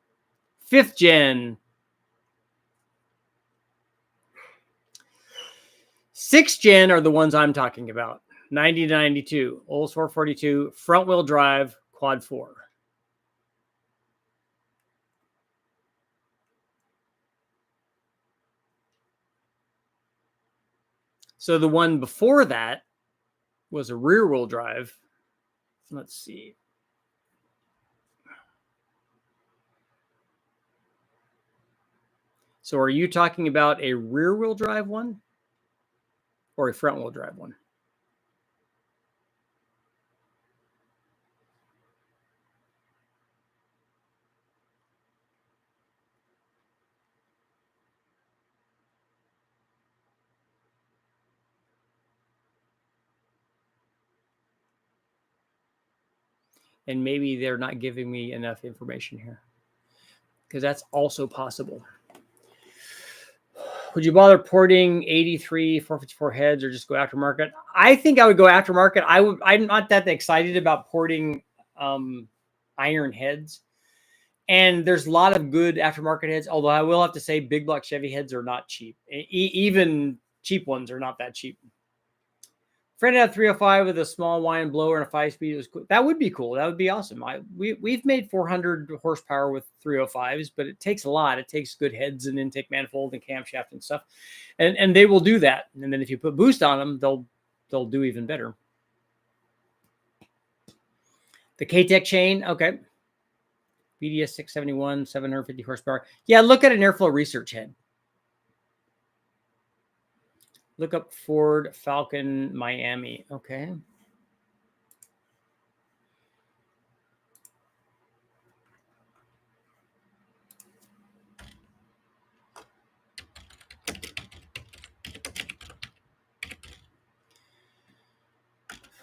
Fifth gen. Sixth gen are the ones I'm talking about. 90 to 92. Olds 442. Front wheel drive. Quad 4. So the one before that was a rear wheel drive. Let's see. So are you talking about a rear wheel drive one or a front wheel drive one? And maybe they're not giving me enough information here, because that's also possible. Would you bother porting 83 454 heads or just go aftermarket? I think I would go aftermarket. I'm not that excited about porting iron heads. And there's a lot of good aftermarket heads, although I will have to say big block Chevy heads are not cheap. Even cheap ones are not that cheap. Friend had 305 with a small wind blower and a 5-speed. It was cool. That would be cool. That would be awesome. We've made 400 horsepower with 305s, but it takes a lot. It takes good heads and intake manifold and camshaft and stuff, and they will do that. And then if you put boost on them, they'll do even better. The K-Tech chain, okay. BDS 671, 750 horsepower. Yeah, look at an Airflow Research head. Look up Ford Falcon Miami. Okay.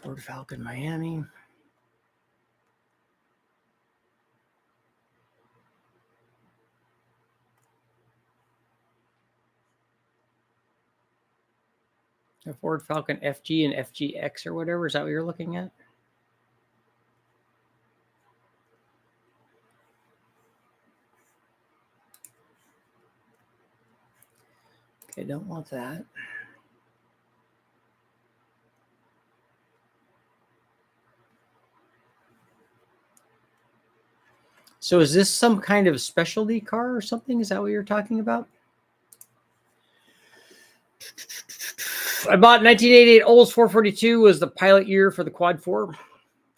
Ford Falcon Miami. A Ford Falcon FG and FGX or whatever. Is that what you're looking at? Okay, don't want that. So is this some kind of specialty car or something? Is that what you're talking about? I bought 1988 Olds 442 was the pilot year for the Quad 4.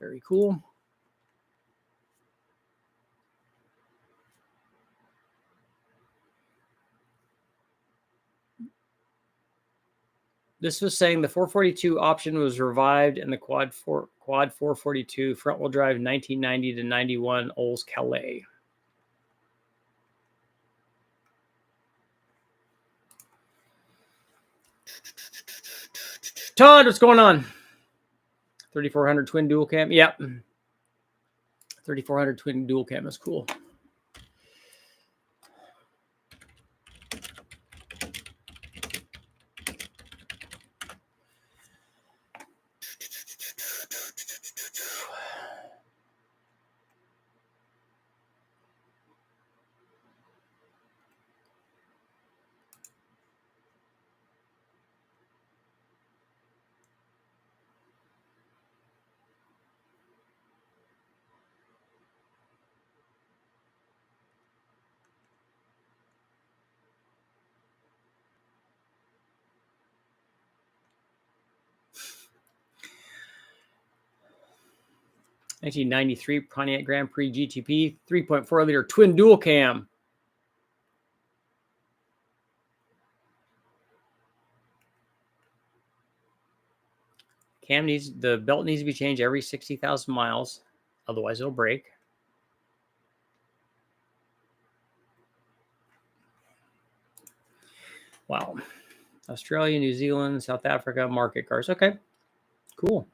Very cool. This was saying the 442 option was revived in the Quad 442 front-wheel drive 1990 to 91 Olds Calais. Todd, what's going on? 3400 twin dual cam. Yep. 3400 twin dual cam is cool. $1993 Pontiac Grand Prix GTP 3.4 liter twin dual cam. The belt needs to be changed every 60,000 miles, otherwise it'll break. Wow. Australia, New Zealand, South Africa, market cars. Okay, cool.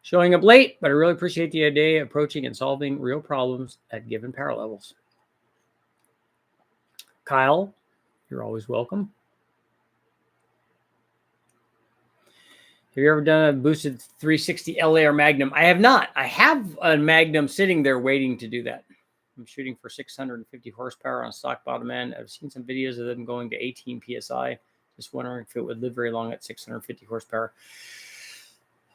Showing up late, but I really appreciate the idea of approaching and solving real problems at given power levels. Kyle, you're always welcome. Have you ever done a boosted 360 LA or Magnum? I have not. I have a Magnum sitting there waiting to do that. I'm shooting for 650 horsepower on stock bottom end. I've seen some videos of them going to 18 PSI. Just wondering if it would live very long at 650 horsepower.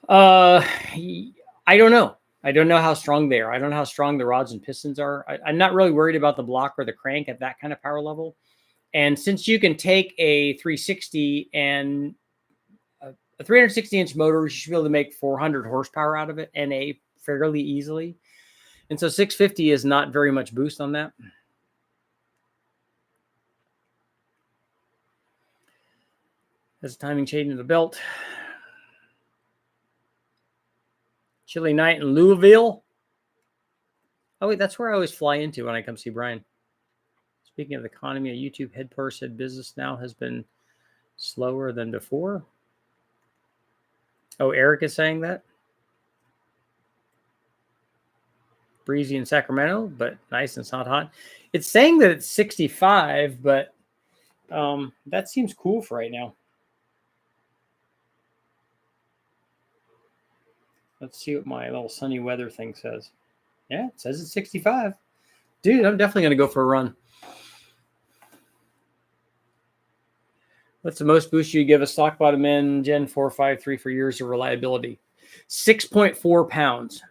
I don't know. I don't know how strong they are. I don't know how strong the rods and pistons are. I'm not really worried about the block or the crank at that kind of power level. And since you can take a 360 and a 360-inch motor, you should be able to make 400 horsepower out of it, NA, fairly easily. And so 650 is not very much boost on that. There's a timing change in the belt. Chilly night in Louisville. Oh, wait, that's where I always fly into when I come see Brian. Speaking of the economy, a YouTube head purse said business now has been slower than before. Oh, Eric is saying that. Breezy in Sacramento, but nice and it's not hot. It's saying that it's 65, but that seems cool for right now. Let's see what my little sunny weather thing says. Yeah, it says it's 65. Dude, I'm definitely going to go for a run. What's the most boost you give a stock bottom end Gen 453 for years of reliability? 6.4 pounds.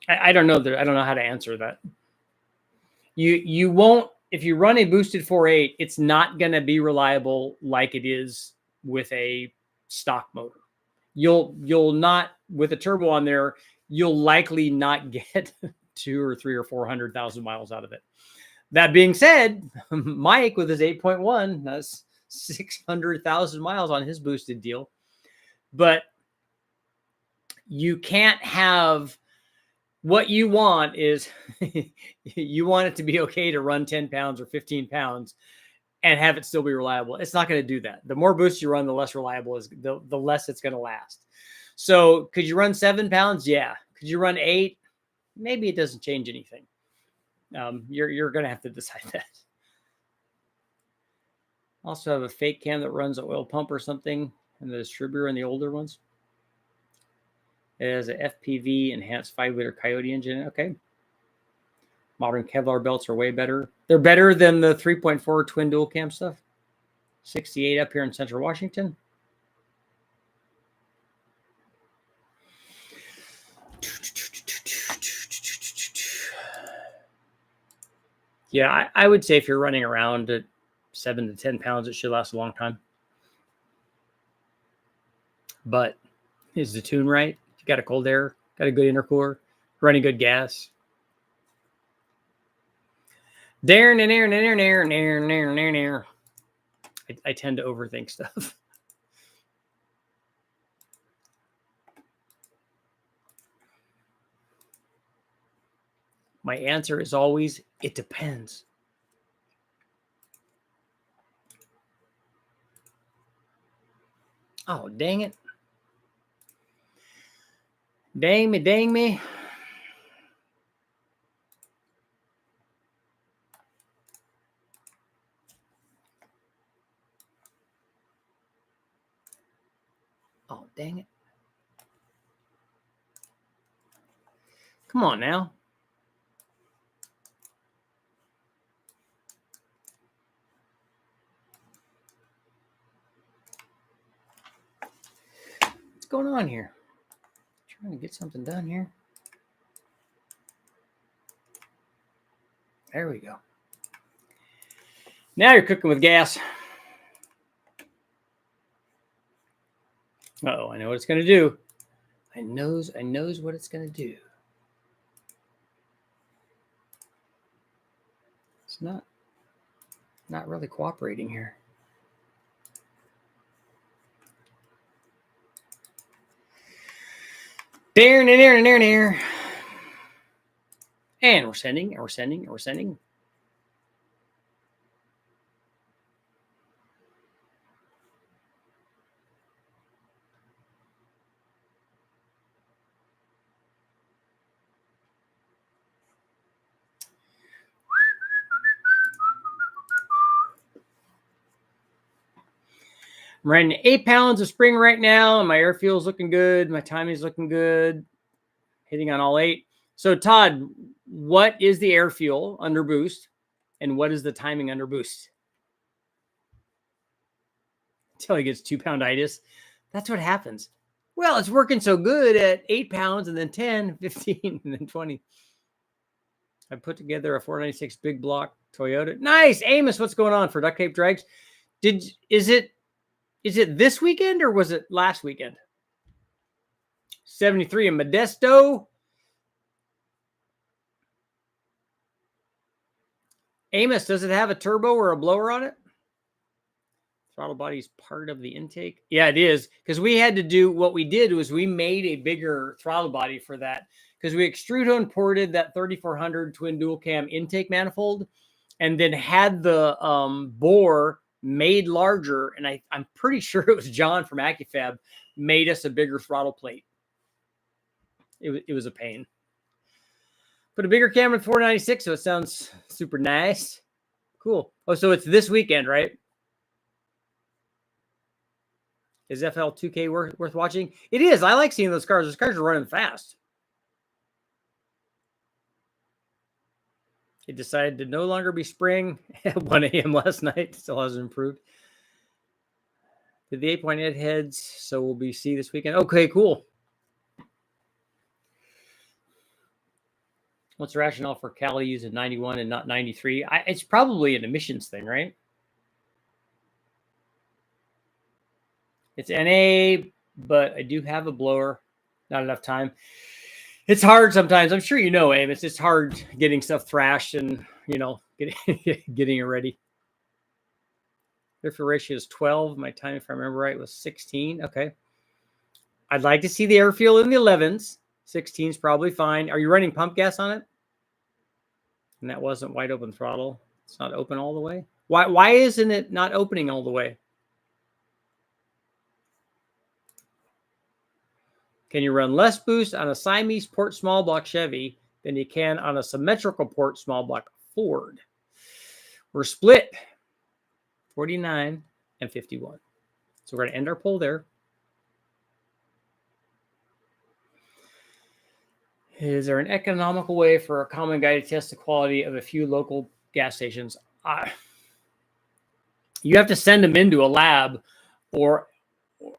I don't know. I don't know how to answer that. You won't, if you run a boosted 4.8, it's not going to be reliable like it is with a stock motor. You'll not, with a turbo on there, you'll likely not get 200 or 300 or 400,000 miles out of it. That being said, Mike with his 8.1, that's 600,000 miles on his boosted deal. But you can't have, what you want is you want it to be okay to run 10 pounds or 15 pounds and have it still be reliable. It's not going to do that. The more boosts you run, the less reliable is, the less it's going to last. So could you run 7 pounds? Yeah. Could you run 8? Maybe it doesn't change anything. You're going to have to decide that. Also have a fake cam that runs an oil pump or something, and the distributor in the older ones. It has a FPV enhanced 5-liter Coyote engine. Okay. Modern Kevlar belts are way better. They're better than the 3.4 twin dual cam stuff. 68 up here in Central Washington. Yeah, I would say if you're running around at 7 to 10 pounds, it should last a long time. But is the tune right? You got a cold air, got a good intercooler, running good gas. I tend to overthink stuff. My answer is always, it depends. Oh, dang it. Dang me, dang me. Oh, dang it. Come on now. What's going on here? I'm trying to get something done here. There we go. Now you're cooking with gas. Uh-oh, I know what it's going to do. I knows what it's going to do. It's not really cooperating here. There. And we're sending. I'm running 8 pounds of spring right now, and my air fuel is looking good. My timing is looking good. Hitting on all 8. So, Todd, what is the air fuel under boost, and what is the timing under boost? Until he gets 2-pounditis. That's what happens. Well, it's working so good at 8 pounds, and then 10, 15, and then 20. I put together a 496 big block Toyota. Nice, Amos. What's going on for duct tape drags? Is it this weekend or was it last weekend? 73 in Modesto. Amos, does it have a turbo or a blower on it? Throttle body is part of the intake. Yeah, it is. Because we had to do, what we did was we made a bigger throttle body for that. Because we extrude ported that 3400 twin dual cam intake manifold and then had the bore made larger. And I'm pretty sure it was John from AccuFab made us a bigger throttle plate. It was a pain. Put a bigger camera in 496, so it sounds super nice. Cool. Oh, so it's this weekend, right? Is FL 2K worth watching? It is. I like seeing those cars. Those cars are running fast. It decided to no longer be spring at 1 a.m. last night. Still hasn't improved. Did the 8.8 heads, so we'll be see this weekend. Okay, cool. What's the rationale for Cali using 91 and not 93? It's probably an emissions thing, right? It's NA, but I do have a blower. Not enough time. It's hard sometimes. I'm sure you know, Abe. It's hard getting stuff thrashed and, getting it ready. Air fuel ratio is 12. My time, if I remember right, was 16. Okay. I'd like to see the air fuel in the 11s. 16 is probably fine. Are you running pump gas on it? And that wasn't wide open throttle. It's not open all the way. Why isn't it not opening all the way? Can you run less boost on a Siamese port small block Chevy than you can on a symmetrical port small block Ford? We're split. 49, and 51. So we're going to end our poll there. Is there an economical way for a common guy to test the quality of a few local gas stations? You have to send them into a lab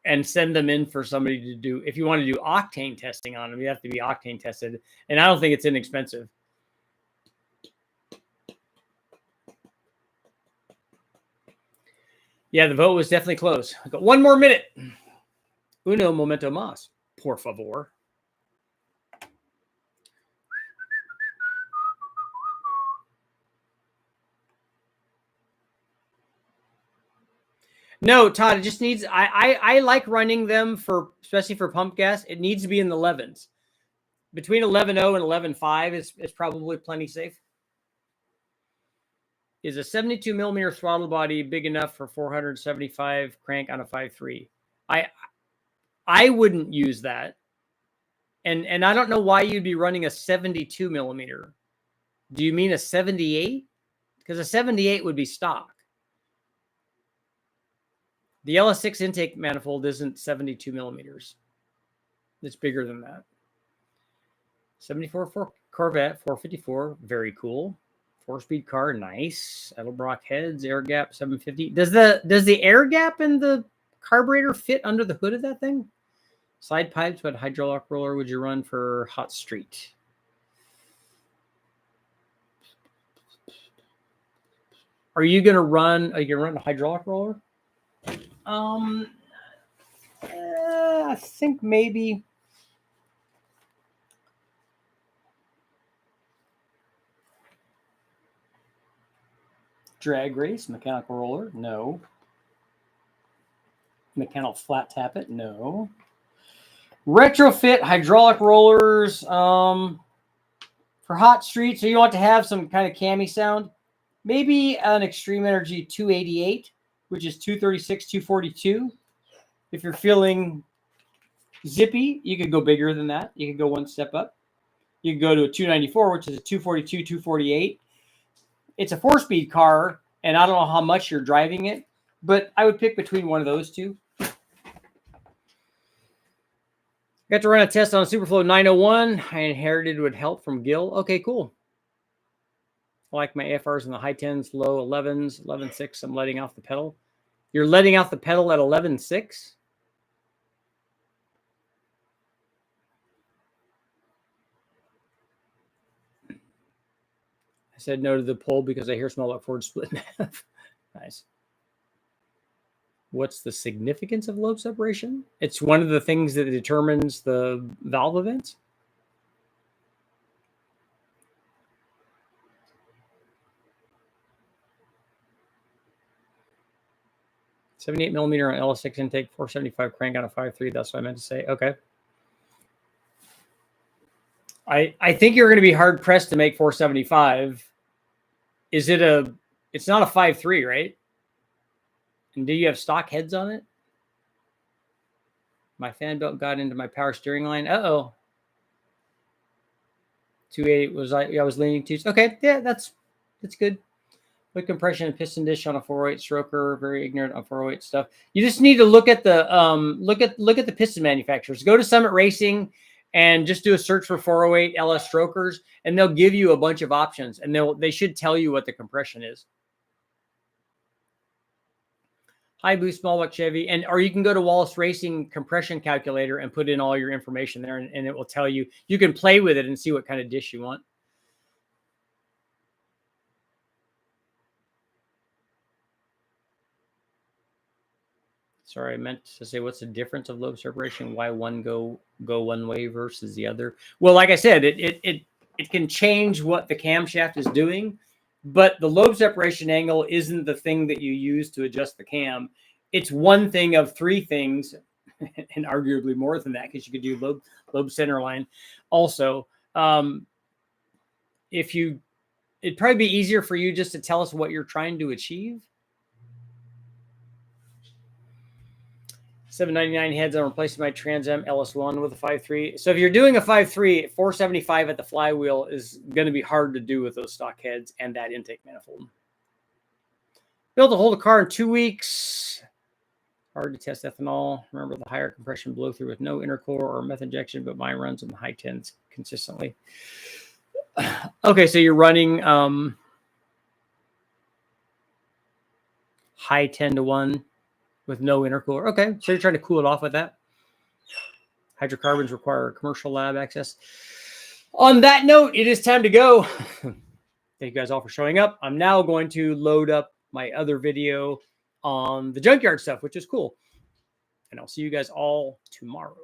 and send them in for somebody to do. If you want to do octane testing on them, you have to be octane tested. And I don't think it's inexpensive. Yeah, the vote was definitely close. I got 1 more minute. Uno momento más, por favor. No, Todd, it just needs, I like running them for, especially for pump gas. It needs to be in the 11s. Between 11.0 and 11.5 is probably plenty safe. Is a 72 millimeter throttle body big enough for 475 crank on a 5.3? I wouldn't use that. And I don't know why you'd be running a 72 millimeter. Do you mean a 78? Because a 78 would be stock. The LS6 intake manifold isn't 72 millimeters. It's bigger than that. 74 for Corvette, 454, very cool. 4-speed car, nice. Edelbrock heads, air gap, 750. Does the air gap in the carburetor fit under the hood of that thing? Side pipes, what hydraulic roller would you run for hot street? Are you gonna run a hydraulic roller? I think maybe. Drag race, mechanical roller, no. Mechanical flat tappet, no. Retrofit hydraulic rollers for hot street. So you want to have some kind of cami sound. Maybe an Extreme Energy 288, which is 236, 242. If you're feeling zippy, you could go bigger than that. You could go one step up. You could go to a 294, which is a 242, 248. It's a 4-speed car, and I don't know how much you're driving it, but I would pick between one of those two. Got to run a test on a Superflow 901. I inherited with help from Gil. Okay, cool. I like my AFRs in the high 10s, low 11s, 11.6. I'm letting off the pedal. You're letting off the pedal at 11.6? I said no to the poll because I hear smell like Ford split in half. Nice. What's the significance of lobe separation? It's one of the things that determines the valve events. .78 millimeter on LS6 intake, 475 crank on a 5.3. That's what I meant to say. Okay. I think you're going to be hard pressed to make 475. It's not a 5.3, right? And do you have stock heads on it? My fan belt got into my power steering line. Uh-oh. 280 was I was leaning to. Okay, yeah, that's good. Quick compression and piston dish on a 408 stroker. Very ignorant on 408 stuff. You just need to look at the look at the piston manufacturers. Go to Summit Racing and just do a search for 408 LS strokers, and they'll give you a bunch of options, and they should tell you what the compression is. High boost, small block Chevy, or you can go to Wallace Racing compression calculator and put in all your information there, and it will tell you. You can play with it and see what kind of dish you want. Sorry, I meant to say, what's the difference of lobe separation? Why one go one way versus the other? Well, like I said, it can change what the camshaft is doing, but the lobe separation angle isn't the thing that you use to adjust the cam. It's one thing of three things, and arguably more than that, because you could do lobe center line. Also, it'd probably be easier for you just to tell us what you're trying to achieve. 799 heads. I'm replacing my Trans Am LS1 with a 5.3. So if you're doing a 5.3, 475 at the flywheel is going to be hard to do with those stock heads and that intake manifold. Built to hold a car in 2 weeks. Hard to test ethanol. Remember the higher compression blow through with no intercore or methane injection, but mine runs in the high 10s consistently. Okay, so you're running high 10 to 1 with no intercooler. Okay, so you're trying to cool it off with that. Hydrocarbons require commercial lab access. On that note, it is time to go. Thank you guys all for showing up. I'm now going to load up my other video on the junkyard stuff, which is cool. And I'll see you guys all tomorrow.